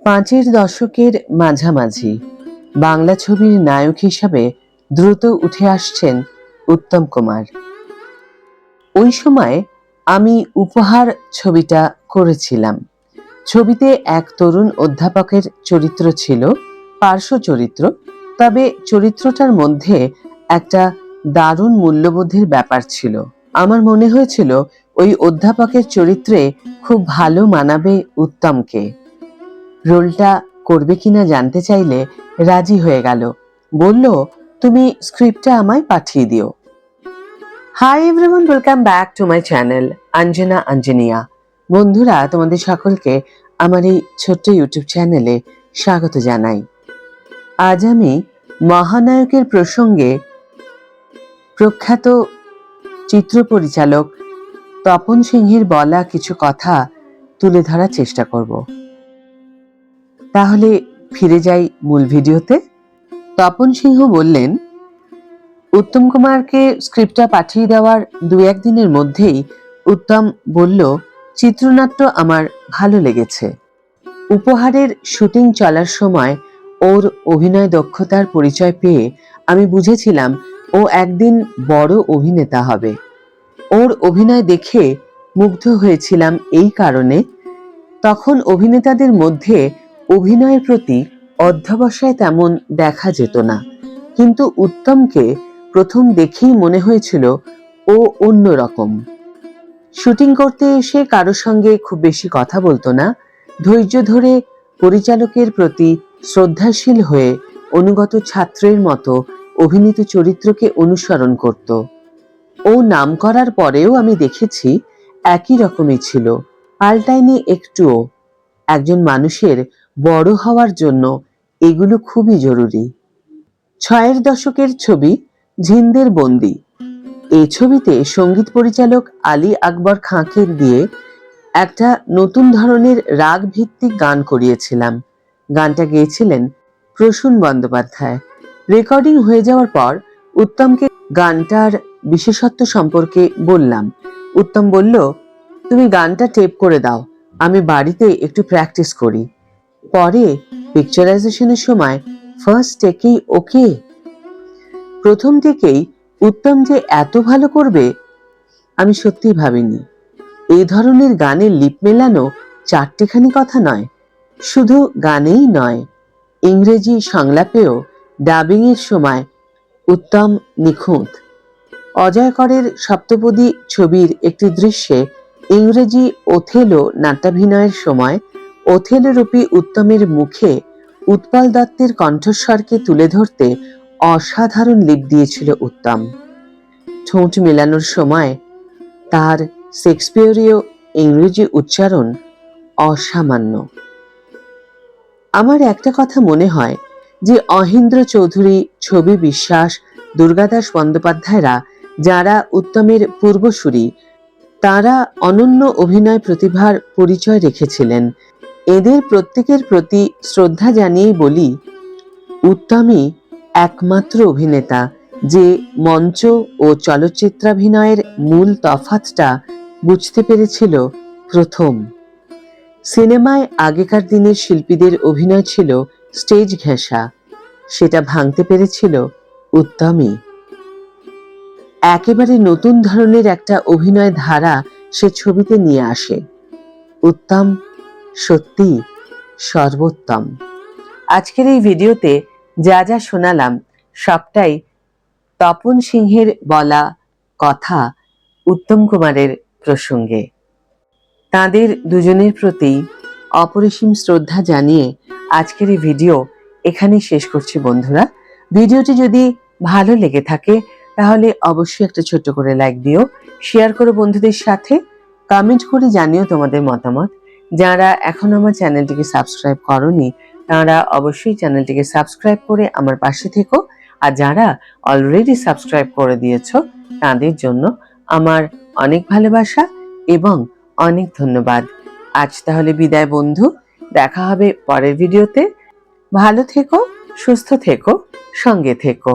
পাঁচের দশকের মাঝামাঝি বাংলা ছবির নায়ক হিসাবে দ্রুত উঠে আসছেন উত্তম কুমার। ওই সময় আমি উপহার ছবিটা করেছিলাম। ছবিতে এক তরুণ অধ্যাপকের চরিত্র ছিল, পার্শ্ব চরিত্র। তবে চরিত্রটার মধ্যে একটা দারুণ মূল্যবোধের ব্যাপার ছিল। আমার মনে হয়েছিল ওই অধ্যাপকের চরিত্রে খুব ভালো মানাবে উত্তমকে। রোলটা করবে কিনা জানতে চাইলে রাজি হয়ে গেল। বলল, তুমি স্ক্রিপ্টটা আমায় পাঠিয়ে দিও। Hi everyone, welcome back to my channel Anjana Anjaniya. বন্ধুরা, তোমাদের সকলকে আমার এই ছোট্ট ইউটিউব চ্যানেলে স্বাগত জানাই। আজ আমি মহানায়কের প্রসঙ্গে প্রখ্যাত চিত্র পরিচালক তপন সিংহের বলা কিছু কথা তুলে ধরার চেষ্টা করব। তাহলে ফিরে যাই মূল ভিডিওতে। তপন সিংহ বললেন, উত্তম কুমারকে স্ক্রিপ্টটা পাঠিয়ে দেওয়ার 2-1 দিনের মধ্যেই উত্তম বলল, চিত্রনাট্য আমার ভালো লেগেছে। উপহারের শুটিং চলার সময় ওর অভিনয় দক্ষতার পরিচয় পেয়ে আমি বুঝেছিলাম ও একদিন বড় অভিনেতা হবে। ওর অভিনয় দেখে মুগ্ধ হয়েছিলাম এই কারণে, তখন অভিনেতাদের মধ্যে অভিনয়ের প্রতি অধ্যবসায় তেমন দেখা যেত না, কিন্তু উত্তমকে প্রথম দেখেই মনে হয়েছিল ও অন্যরকম। শুটিং করতে এসে কারোর সঙ্গে খুব বেশি কথা বলতো না, ধৈর্য ধরে পরিচালকের প্রতি শ্রদ্ধাশীল হয়ে অনুগত ছাত্রের মতো অভিনীত চরিত্রকে অনুসরণ করত। ও নাম করার পরেও আমি দেখেছি একই রকমই ছিল, পাল্টায়নি একটুও। একজন মানুষের বড় হওয়ার জন্য এগুলো খুবই জরুরি। 6-এর দশকের ছবি জিন্দের বন্দি। এই ছবিতে সঙ্গীত পরিচালক আলী আকবর খাঁকে দিয়ে একটা নতুন ধরনের রাগ ভিত্তিক গান করিয়েছিলাম। গানটা গেয়েছিলেন প্রসূন বন্দ্যোপাধ্যায়। রেকর্ডিং হয়ে যাওয়ার পর উত্তমকে গানটার বিশেষত্ব সম্পর্কে বললাম। উত্তম বলল, তুমি গানটা টেপ করে দাও, আমি বাড়িতে একটু প্র্যাকটিস করি, পরে পিকচারাইজেশনের সময় ফার্স্ট টেকেই ওকে। প্রথম থেকেই উত্তম যে এত ভালো করবে আমি সত্যিই ভাবিনি। এই ধরনের গানে লিপ মেলানো 4টেখানি কথা নয়, শুধু গানেই নয়, ইংরেজি সংলাপেও ডাবিং এর সময় উত্তম নিখুঁত। অজয় করের সপ্তপদী ছবির একটি দৃশ্যে ইংরেজি ওথেলো নাট্যাভিনয়ের সময় ওথেলোরূপী উত্তমের মুখে উৎপল দত্তের কণ্ঠস্বরকে তুলে ধরতে অসাধারণ লিপ দিয়েছিল উত্তম। ঠোঁট মেলানোর সময় তার শেক্সপিয়রীয় ইংরেজি উচ্চারণ অসামান্য। আমার একটা কথা মনে হয় যে অহিন্দ্র চৌধুরী, ছবি বিশ্বাস, দুর্গাদাস বন্দ্যোপাধ্যায়রা যারা উত্তমের পূর্বসূরি, তারা অনন্য অভিনয় প্রতিভার পরিচয় রেখেছিলেন। এদের প্রত্যেকের প্রতি শ্রদ্ধা জানিয়েই বলি, উত্তমই একমাত্র অভিনেতা যে মঞ্চ ও চলচ্চিত্রাভিনয়ের মূল তফাৎটা বুঝতে পেরেছিল প্রথম। সিনেমায় আগেকার দিনের শিল্পীদের অভিনয় ছিল স্টেজ ঘেঁষা, সেটা ভাঙতে পেরেছিল উত্তমই। একেবারে নতুন ধরনের একটা অভিনয় ধারা সে ছবিতে নিয়ে আসে। উত্তম সত্যি সর্বোত্তম। আজকের এই ভিডিওতে যা যা শোনালাম সবটাই তপন সিংহের বলা কথা উত্তম কুমারের প্রসঙ্গে। তাদের দুজনের প্রতি অপরিসীম শ্রদ্ধা জানিয়ে আজকের এই ভিডিও এখানেই শেষ করছি। বন্ধুরা, ভিডিওটি যদি ভালো লেগে থাকে তাহলে অবশ্যই একটা ছোট্ট করে লাইক দিও, শেয়ার করো বন্ধুদের সাথে, কমেন্ট করে জানিও তোমাদের মতামত। যারা এখন আমার চ্যানেলটিকে সাবস্ক্রাইব করোনি তারা অবশ্যই চ্যানেলটিকে সাবস্ক্রাইব করে আমার পাশে থেকো, আর যারা অলরেডি সাবস্ক্রাইব করে দিয়েছো তাদের জন্য আমার অনেক ভালোবাসা এবং অনেক ধন্যবাদ। আজ তাহলে বিদায় বন্ধু, দেখা হবে পরের ভিডিওতে। ভালো থেকো, সুস্থ থেকো, সঙ্গে থেকো।